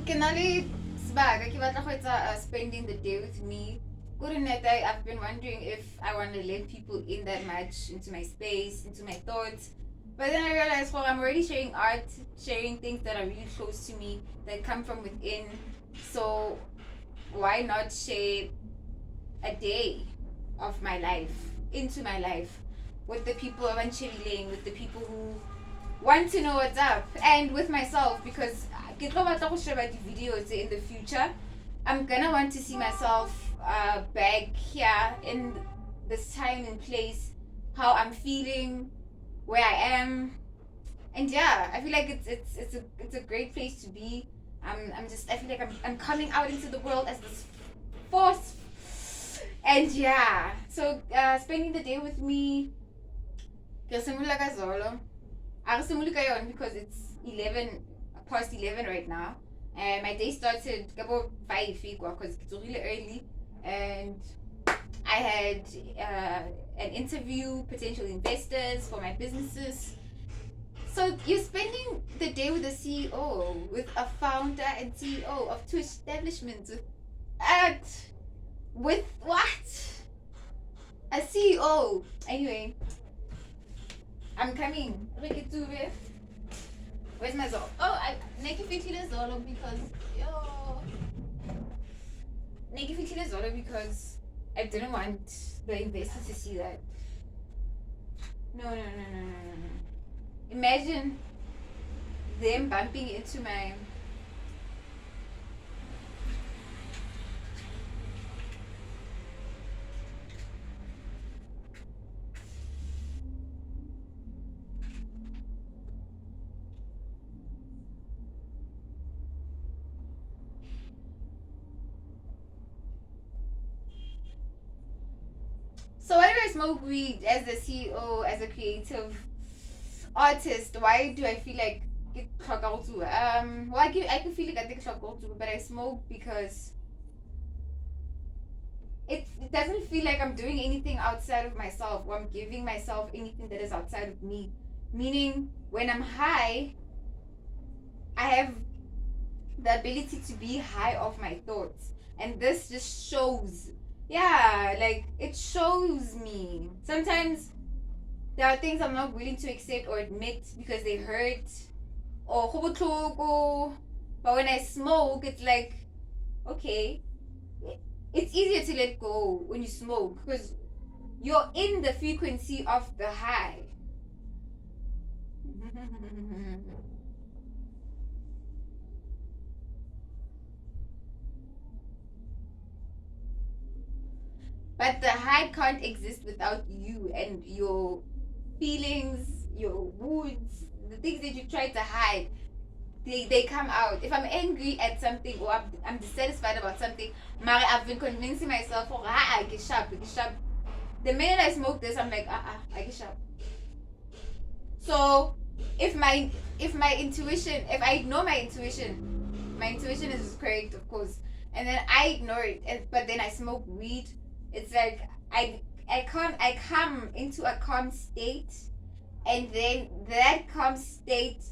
Kenali Sbaga, spending the day with me. I've been wondering if I want to let people in that much into my space, into my thoughts. But then I realized, well, I'm already sharing art, sharing things that are really close to me, that come from within. So why not share a day of my life, into my life, with the people of Anchiviling, with the people who want to know what's up, and with myself, because ke tlo batla go sheba di-videos in the future. I'm gonna want to see myself back here in this time and place, how I'm feeling, where I am, and yeah, I feel like it's a great place to be. I feel like I'm coming out into the world as this force, and yeah, so spending the day with me. Ke simolola ka zolo. I simolola ka yon because it's 11 past 11 right now. And my day started about 5 because it's really early. And I had an interview, potential investors for my businesses. So you're spending the day with a CEO, with a founder and CEO of two establishments, with what? A CEO. Anyway, I'm coming. Where's my Zolo? Oh, I Neki Fitile Zolo because Neki Fitile Zolo because I didn't want the investors to see that. No. Imagine them bumping into my. So why do I smoke weed as a CEO, as a creative artist? Why do I feel like it well, I can feel like I think but I smoke because it doesn't feel like I'm doing anything outside of myself, or I'm giving myself anything that is outside of me. Meaning, when I'm high, I have the ability to be high off my thoughts. And this just shows. Yeah, like it shows me. Sometimes there are things I'm not willing to accept or admit because they hurt or go. But when I smoke, it's like, okay, it's easier to let go when you smoke because you're in the frequency of the high. But the high can't exist without you and your feelings, your moods, the things that you try to hide. They come out. If I'm angry at something or I'm dissatisfied about something, I've been convincing myself, oh, I get sharp. The minute I smoke this, I'm like, I get sharp. So if my intuition, if I ignore my intuition is correct, of course, and then I ignore it, but then I smoke weed, it's like I come into a calm state, and then that calm state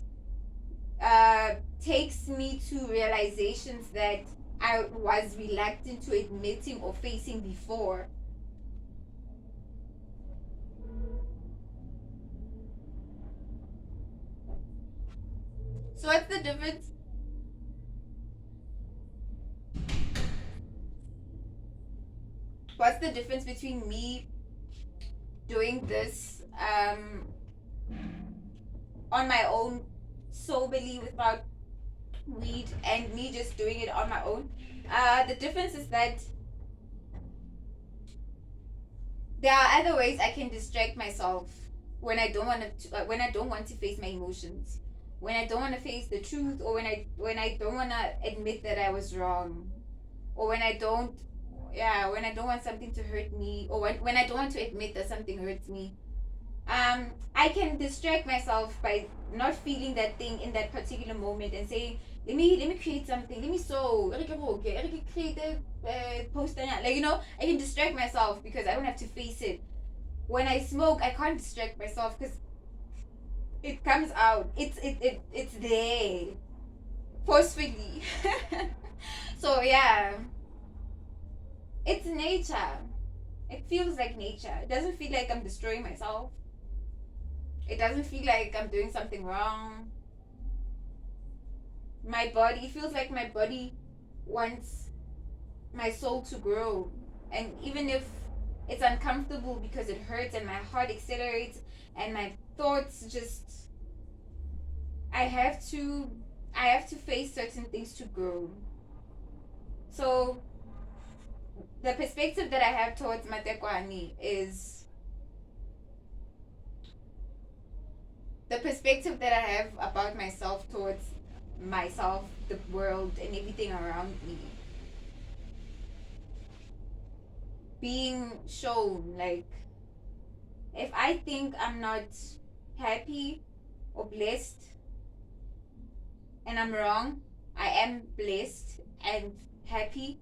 takes me to realizations that I was reluctant to admitting or facing before. So what's the difference? What's the difference between me doing this on my own soberly without weed and me just doing it on my own? The difference is that there are other ways I can distract myself when I don't want to face my emotions, when I don't want to face the truth, or when I don't want to admit that I was wrong, or when I don't want something to hurt me, or when I don't want to admit that something hurts me. I can distract myself by not feeling that thing in that particular moment and saying, let me create something, let me sew, let me create a poster, like I can distract myself because I don't have to face it. When I smoke, I can't distract myself because it comes out. It's there. forcefully. So yeah, it's nature. It feels like nature. It doesn't feel like I'm destroying myself. It doesn't feel like I'm doing something wrong. My body feels like my body wants my soul to grow. And even if it's uncomfortable because it hurts and my heart accelerates and my thoughts just I have to I have to face certain things to grow. So the perspective that I have towards Matekwani is the perspective that I have about myself towards myself, the world, and everything around me. Being shown, like, if I think I'm not happy or blessed and I'm wrong, I am blessed and happy.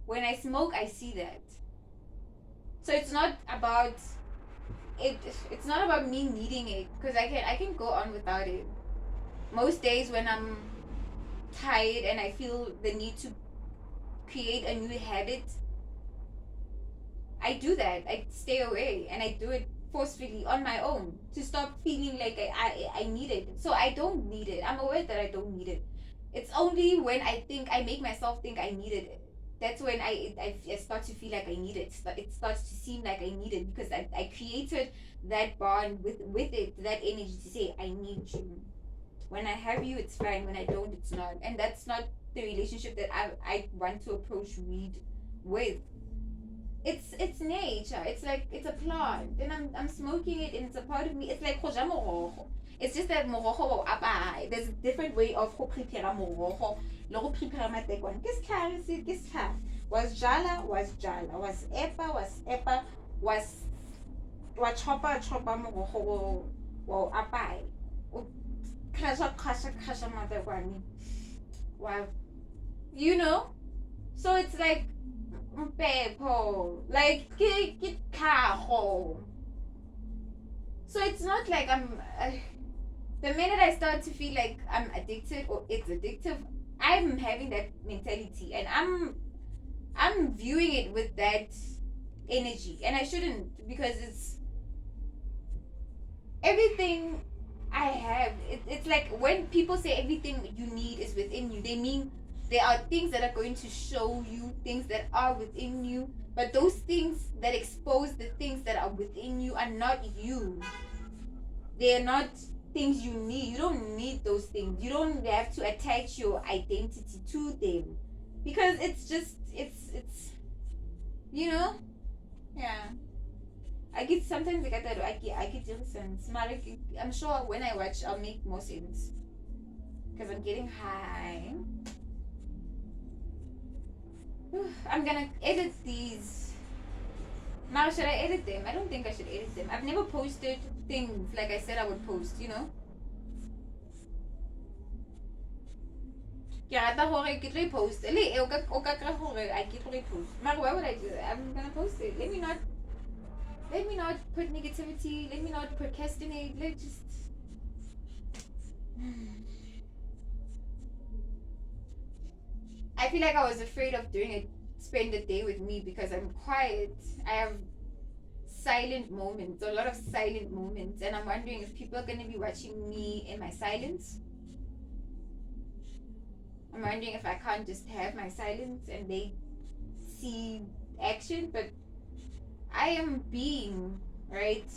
When I smoke, I see that. So it's not about it. It's not about me needing it because I can go on without it. Most days when I'm tired and I feel the need to create a new habit, I do that. I stay away and I do it forcefully on my own to stop feeling like I need it. So I don't need it. I'm aware that I don't need it. It's only when I make myself think I need it. That's when I start to feel like I need it. It starts to seem like I need it because I created that bond with it, that energy to say, I need you. When I have you, it's fine. When I don't, it's not. And that's not the relationship that I want to approach weed with. It's nature. It's like it's a plant. And I'm smoking it and it's a part of me. It's like go ja morogo. It's just that morogo wa apaya. There's a different way of go prepare morogo. Le go prepare matekwane. Ke setlhare se ke setlhare. Was jala, was jala. Was epa, was epa. Was chopper morogo wa apaya. O kasha matekwane. Wow. You know? So it's like Pepo, like get carro. So it's not like the minute I start to feel like I'm addicted or it's addictive, I'm having that mentality and I'm viewing it with that energy, and I shouldn't because it's everything I have. It's like when people say everything you need is within you, they mean there are things that are going to show you things that are within you, but those things that expose the things that are within you are not you. They are not things you need. You don't need those things. You don't have to attach your identity to them because it's you know, yeah. I get sometimes I get that I get sense. I'm sure when I watch I'll make more sense because I'm getting high. I'm gonna edit these. Now should I edit them? I don't think I should edit them. I've never posted things like I said I would post. You know. Ke rata gore ke tlo post. Le o ka kra gore I ke tlo post. Mara why would I do that? I'm gonna post it. Let me not put negativity. Let me not procrastinate. Let just. I feel like I was afraid of doing it. Spend a day with me because I'm quiet. I have silent moments, a lot of silent moments, and I'm wondering if people are gonna be watching me in my silence. I'm wondering if I can't just have my silence and they see action, but I am being, right?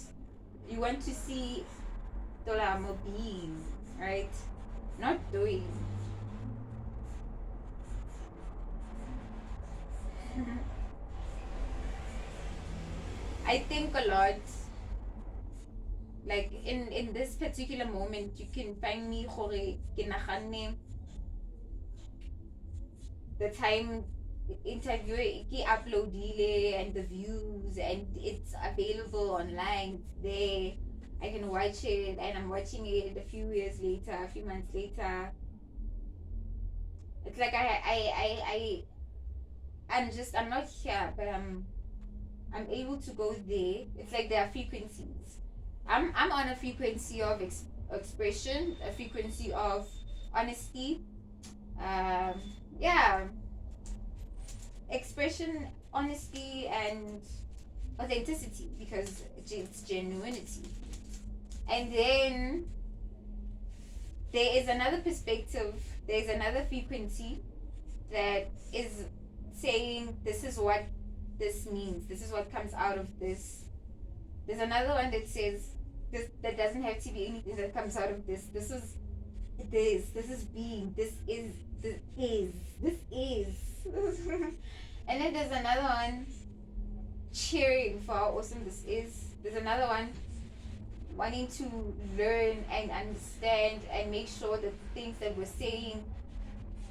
You want to see Dolamo being, right? Not doing. I think a lot. Like in this particular moment, you can find me gore ke naganne the time interview ke uploadile and the views and it's available online. It's there. I can watch it and I'm watching it a few years later, a few months later. It's like I'm not here, but I'm able to go there. It's like there are frequencies. I'm on a frequency of expression, a frequency of honesty, Um, yeah, expression, honesty, and authenticity because it's genuinity. And then there is another perspective, there's another frequency that is saying this is what this means, this is what comes out of this. There's another one that says this, that doesn't have to be anything that comes out of this. This is this is being, this is, this is. And then there's another one cheering for how awesome this is. There's another one wanting to learn and understand and make sure that the things that we're saying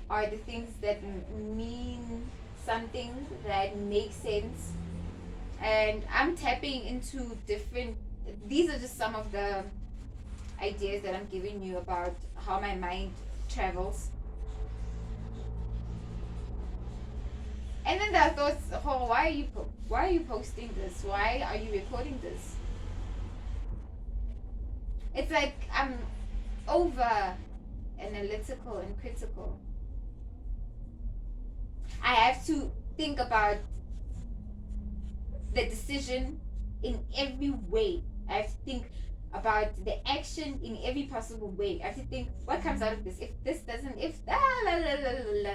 are the things that mean something, that make sense. And I'm tapping into different, these are just some of the ideas that I'm giving you about how my mind travels. And then there are thoughts, oh, why are you posting this? Why are you recording this? It's like I'm over analytical and critical. I have to think about the decision in every way. I have to think about the action in every possible way. I have to think what comes out of this. If this doesn't, if la la la la la.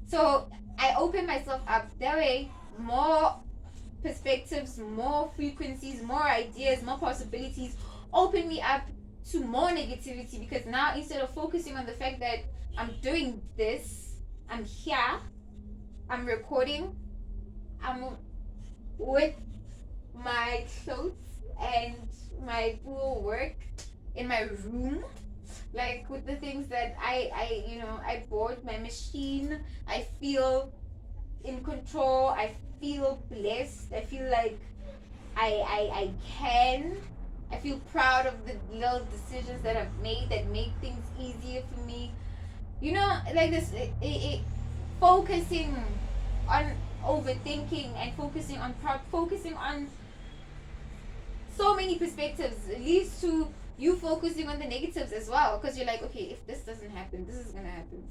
So I open myself up. That way, more perspectives, more frequencies, more ideas, more possibilities open me up to more negativity, because now instead of focusing on the fact that I'm doing this, I'm here, I'm recording, I'm with my clothes and my cool work in my room, like with the things that I bought, my machine. I feel in control. I feel blessed. I feel like I can. I feel proud of the little decisions that I've made that make things easier for me. Like this, focusing on overthinking and focusing on so many perspectives leads to you focusing on the negatives as well, because you're like, okay, if this doesn't happen, this is gonna happen,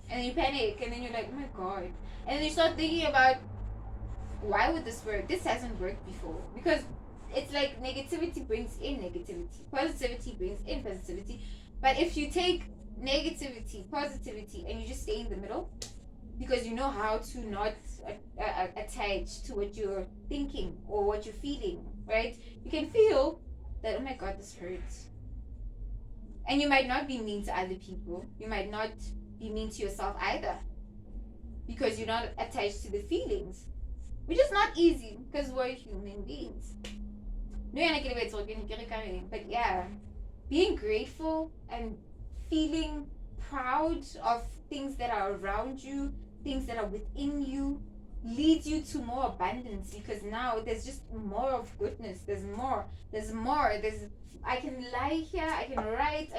and then you panic, and then you're like, oh my god, and then you start thinking about why would this work? This hasn't worked before, because it's like negativity brings in negativity, positivity brings in positivity. But if you take negativity, positivity, and you just stay in the middle, because you know how to not attach to what you're thinking or what you're feeling, right? You can feel that, oh my god, this hurts. And you might not be mean to other people. You might not be mean to yourself either, because you're not attached to the feelings, which is not easy because we're human beings. But yeah, being grateful and feeling proud of things that are around you, things that are within you, leads you to more abundance, because now there's just more of goodness. There's more. I can lie here, I can write,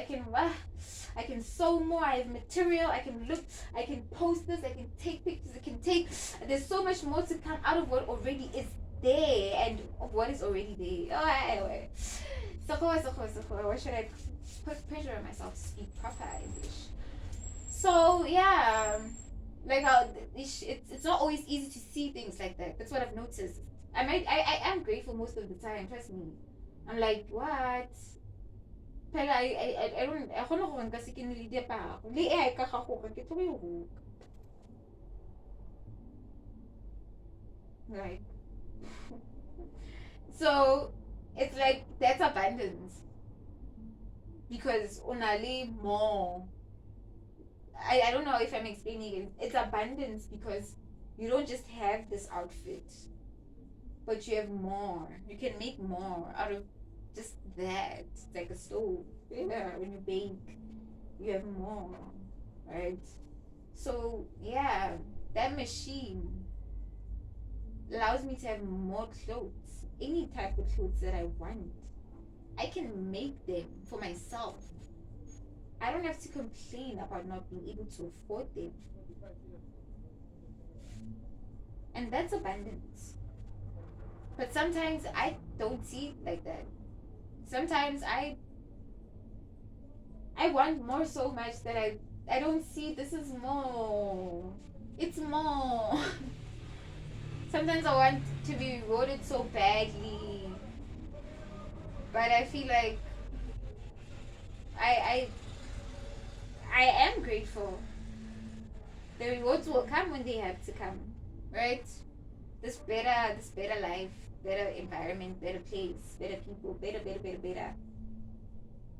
I can sew more, I have material, I can look, I can post this, I can take pictures, there's so much more to come out of what already is there, and of what is already there. Oh, anyway. Why should I put pressure on myself to speak proper English? So yeah, like how it's not always easy to see things like that. That's what I've noticed. I am grateful most of the time. Trust me. I'm like, what? I don't. I don't know kasi kinilidia pa ako. Li ay kakakuha kito yung right. So it's like that's abundance, because onali more. I don't know if I'm explaining it. It's abundance because you don't just have this outfit, but you have more. You can make more out of just that. It's like a stove. Yeah, when you bake, you have more, right? So yeah, that machine allows me to have more clothes, any type of clothes that I want. I can make them for myself. I don't have to complain about not being able to afford them. And that's abundance. But sometimes I don't see it like that. Sometimes I I want more so much that I don't see this is more. It's more. Sometimes I want to be rewarded so badly, but I feel like I I am grateful. The rewards will come when they have to come, right? This better life, better environment, better place, better people, better.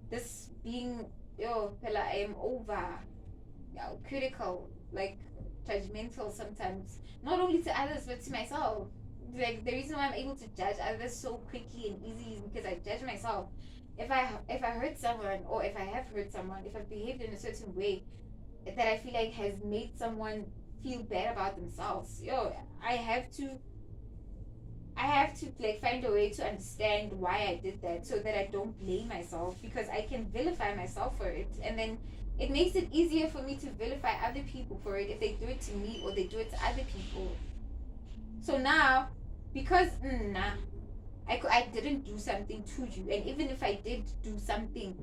This being, yo, Pella, I am over, critical, like judgmental sometimes, not only to others but to myself. Like the reason why I'm able to judge others so quickly and easy is because I judge myself. If I hurt someone, or if I have hurt someone, if I've behaved in a certain way that I feel like has made someone feel bad about themselves, yo, I have to like find a way to understand why I did that so that I don't blame myself, because I can vilify myself for it, and then it makes it easier for me to vilify other people for it if they do it to me or they do it to other people. So now, because I didn't do something to you, and even if I did do something,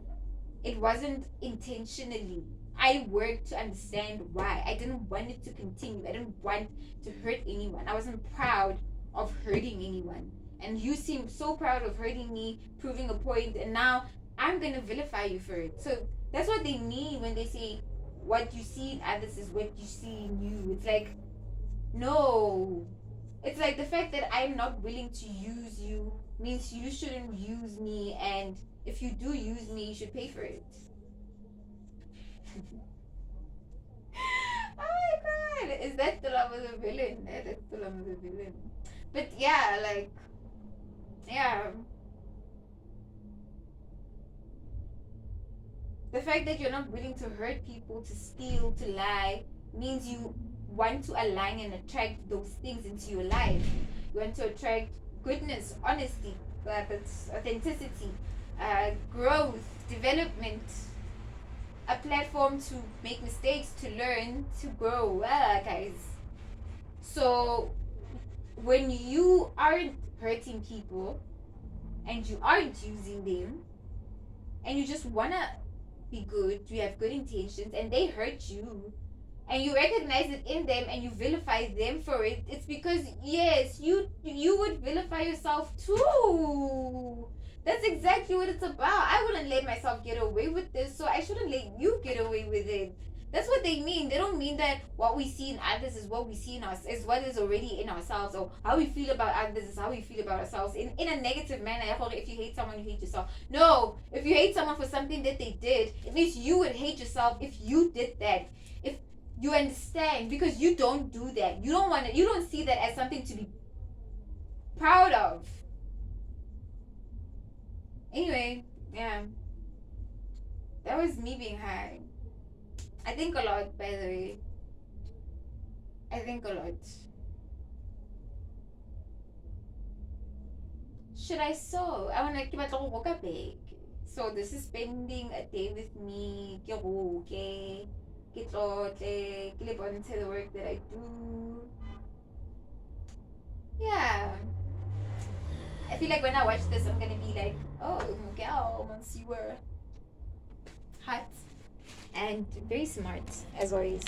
it wasn't intentionally. I worked to understand why. I didn't want it to continue. I didn't want to hurt anyone. I wasn't proud of hurting anyone. And you seem so proud of hurting me, proving a point, and now I'm gonna vilify you for it. So that's what they mean when they say what you see in others is what you see in you. It's like, no. It's like the fact that I'm not willing to use you means you shouldn't use me, and if you do use me, you should pay for it. Oh my god! Is that the love of the villain? Yeah, that's the love of the villain. But yeah, like, yeah. The fact that you're not willing to hurt people, to steal, to lie, means you want to align and attract those things into your life. You want to attract goodness, honesty, authenticity, growth, development, a platform to make mistakes, to learn, to grow, guys. So when you aren't hurting people and you aren't using them, and you just wanna be good, you have good intentions, and they hurt you, and you recognize it in them and you vilify them for it, it's because yes, you would vilify yourself too. That's exactly what it's about. I wouldn't let myself get away with this, so I shouldn't let you get away with it. That's what they mean. They don't mean that what we see in others is what we see in us, is what is already in ourselves, or how we feel about others is how we feel about ourselves in a negative manner. If you hate someone, you hate yourself. No, if you hate someone for something that they did, it means you would hate yourself if you did that. If you understand, because you don't do that. You don't see that as something to be proud of. Anyway, yeah. That was me being high. I think a lot, by the way. I think a lot. Should I sew? I wanna keep a walk up big. So this is spending a day with me. Ke roke, ke tlotle, ke le bontshe the work that I do. Yeah. I feel like when I watch this, I'm gonna be like, oh, girl, once you were hot and very smart, as always.